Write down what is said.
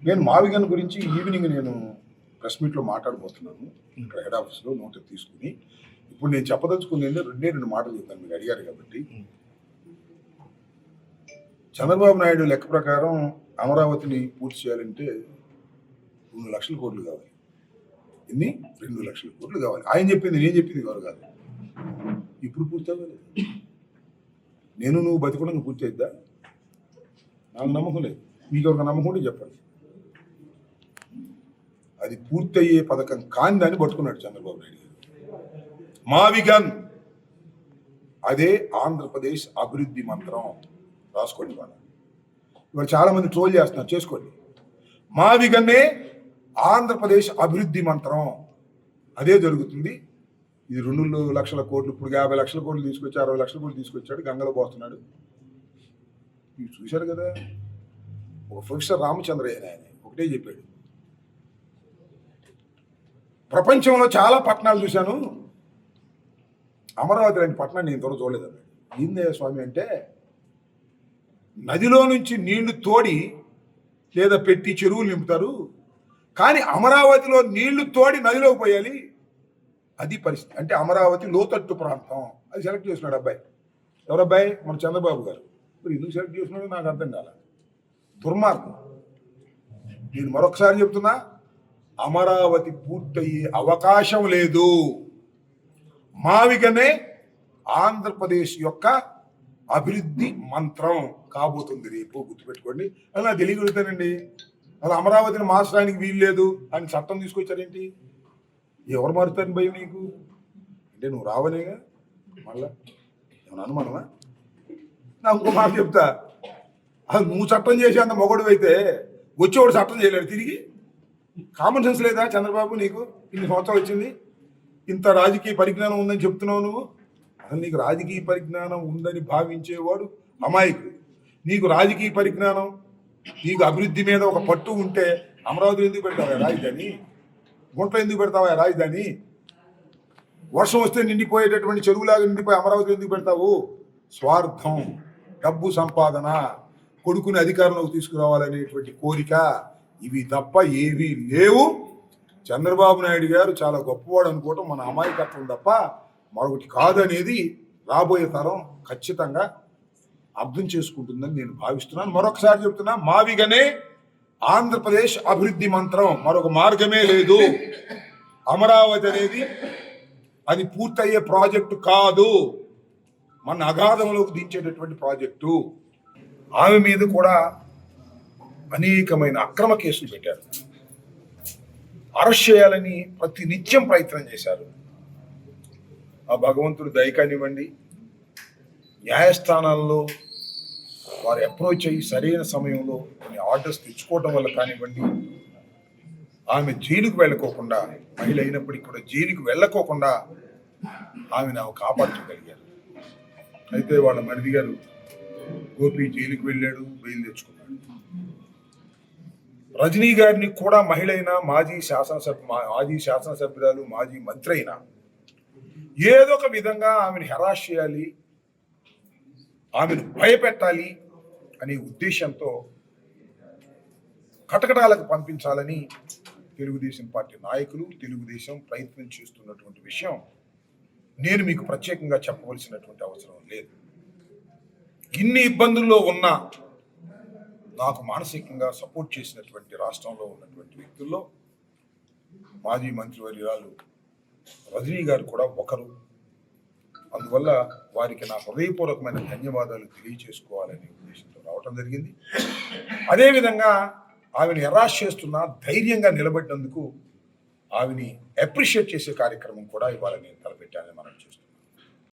నేను మావిగన్ గురించి ఈవినింగ్ నేను ప్రెస్ మీట్లో మాట్లాడబోతున్నాను. ఇక్కడ హెడ్ ఆఫీస్లో నోట్ తీసుకుని ఇప్పుడు నేను చెప్పదలుచుకుంది ఏంటంటే రెండు మాటలు చెప్తాను. మీకు అడిగారు కాబట్టి, చంద్రబాబు నాయుడు లెక్క ప్రకారం అమరావతిని పూర్తి చేయాలంటే 2 లక్షల కోట్లు కావాలి. ఎన్ని? 2 లక్షల కోట్లు కావాలి. ఆయన చెప్పింది నేను చెప్పింది ఎవరు కాదు. ఇప్పుడు పూర్తి అవ్వలేదు. నేను నువ్వు బతికుండా పూర్తి అయిద్దా? నాకు నమ్మకం లేదు. మీకు ఒక నమ్మకం ఉంటే చెప్పండి. అది పూర్తయ్యే పథకం కాని దాన్ని పట్టుకున్నాడు చంద్రబాబు నాయుడు గారు. మావిగన్ అదే ఆంధ్రప్రదేశ్ అభివృద్ధి మంత్రం. రాసుకోండి. ఇవాళ చాలా మంది ట్రోల్ చేస్తున్నారు, చేసుకోండి. మావిగన్నే ఆంధ్రప్రదేశ్ అభివృద్ధి మంత్రం. అదే జరుగుతుంది. ఇది 2 లక్షల కోట్లు, ఇప్పుడు 50 లక్షల కోట్లు తీసుకొచ్చి 60 లక్షల కోట్లు తీసుకొచ్చాడు, గంగలో పోస్తున్నాడు. మీరు చూశారు కదా. ఒక ప్రొఫెసర్ రామచంద్రయ్య ఆయన ఒకటే చెప్పాడు, ప్రపంచంలో చాలా పట్టణాలు చూశాను, అమరావతి లాంటి పట్టణాన్ని నేను త్వరగా చూడలేదన్నాడు. ఏందే స్వామి అంటే, నదిలో నుంచి నీళ్లు తోడి లేదా పెట్టి చెరువులు నింపుతారు, కానీ అమరావతిలో నీళ్లు తోడి నదిలోకి పోయాలి. అది పరిస్థితి. అంటే అమరావతి లోతట్టు ప్రాంతం. అది సెలెక్ట్ చేస్తున్నాడు అబ్బాయి. ఎవరబ్బాయి? మన చంద్రబాబు గారు. ఇప్పుడు ఎందుకు సెలెక్ట్ చేస్తున్నాడో నాకు అర్థం కాల. దుర్మార్గం. నేను మరొకసారి చెప్తున్నా, అమరావతి పూర్తయ్యే అవకాశం లేదు. మావిగనే ఆంధ్రప్రదేశ్ యొక్క అభివృద్ధి మంత్రం కాబోతుంది. రేపు గుర్తుపెట్టుకోండి. అలా తెలియగలుగుతానండి. అలా అమరావతిని మార్చడానికి వీలు లేదు అని చట్టం తీసుకొచ్చారేంటి? ఎవరు మారుతారని భయం నీకు? అంటే నువ్వు రావనేగా. మళ్ళా ఏమన్నా అనుమానమా? నాకు ఇంకో మాట చెప్తా, అది నువ్వు చట్టం చేసే అంత మొగడు అయితే వచ్చేవాడు చట్టం చేయలేడు తిరిగి. కామన్ సెన్స్ లేదా చంద్రబాబు నీకు? ఇన్ని సంవత్సరాలు వచ్చింది, ఇంత రాజకీయ పరిజ్ఞానం ఉందని చెప్తున్నావు నువ్వు. అసలు నీకు రాజకీయ పరిజ్ఞానం ఉందని భావించేవాడు అమాయకుడు. నీకు రాజకీయ పరిజ్ఞానం, నీకు అభివృద్ధి మీద ఒక పట్టు ఉంటే అమరావతి ఎందుకు పెడతావా రాజధాని? గుంటలో ఎందుకు పెడతావా రాజధాని? వర్షం వస్తే నిండిపోయేటటువంటి చెరువులాగా నిండిపోయి అమరావతి ఎందుకు పెడతావు? స్వార్థం, డబ్బు సంపాదన, కొడుకుని అధికారంలోకి తీసుకురావాలనేటువంటి కోరిక, ఇవి తప్ప ఏవీ లేవు. చంద్రబాబు నాయుడు గారు చాలా గొప్పవాడు అనుకోవటం మన అమాయకత్వం తప్ప మరొకటి కాదనేది రాబోయే తరం ఖచ్చితంగా అర్థం చేసుకుంటుందని నేను భావిస్తున్నాను. మరొకసారి చెప్తున్నా, మావిగనే ఆంధ్రప్రదేశ్ అభివృద్ధి మంత్రం. మరొక మార్గమే లేదు. అమరావతి అనేది అది పూర్తయ్యే ప్రాజెక్టు కాదు, మన అగాధంలోకి దించేటటువంటి ప్రాజెక్టు. ఆమె మీద కూడా అనేకమైన అక్రమ కేసులు పెట్టారు. అరెస్ట్ చేయాలని ప్రతి నిత్యం ప్రయత్నం చేశారు. ఆ భగవంతుడు దయ కానివ్వండి, న్యాయస్థానాల్లో వారు అప్రోచ్ అయ్యి సరైన సమయంలో కొన్ని ఆర్డర్స్ తెచ్చుకోవడం వల్ల కానివ్వండి, ఆమె జైలుకు వెళ్ళకోకుండా, మహిళ అయినప్పటికీ కూడా జైలుకు వెళ్ళకోకుండా ఆమెను కాపాడుకోగలిగారు. అయితే వాళ్ళ మరిది గారు గోపి జైలుకు వెళ్ళాడు, బెయిల్ తెచ్చుకున్నాడు. రజనీ గారిని కూడా మహిళ అయినా, మాజీ శాసనసభ్యురాలు, మాజీ మంత్రి అయినా ఏదో ఒక విధంగా ఆమెను హెరాస్ చేయాలి, ఆమెను భయపెట్టాలి అనే ఉద్దేశంతో కటకటాలకు పంపించాలని తెలుగుదేశం పార్టీ నాయకులు, తెలుగుదేశం ప్రయత్నం చేస్తున్నటువంటి విషయం నేను మీకు ప్రత్యేకంగా చెప్పవలసినటువంటి అవసరం లేదు. ఇన్ని ఇబ్బందుల్లో ఉన్నా నాకు మానసికంగా సపోర్ట్ చేసినటువంటి రాష్ట్రంలో ఉన్నటువంటి వ్యక్తుల్లో మాజీ మంత్రివర్యురాలు రజనీ గారు కూడా ఒకరు. అందువల్ల వారికి నా హృదయపూర్వకమైన ధన్యవాదాలు తెలియచేసుకోవాలనే ఉద్దేశంతో రావటం జరిగింది. అదేవిధంగా ఆమెను హెరాస్ చేస్తున్నా ధైర్యంగా నిలబడినందుకు ఆమెని అప్రిషియేట్ చేసే కార్యక్రమం కూడా ఇవాళ నేను తలపెట్టానని మనం చూస్తున్నాం.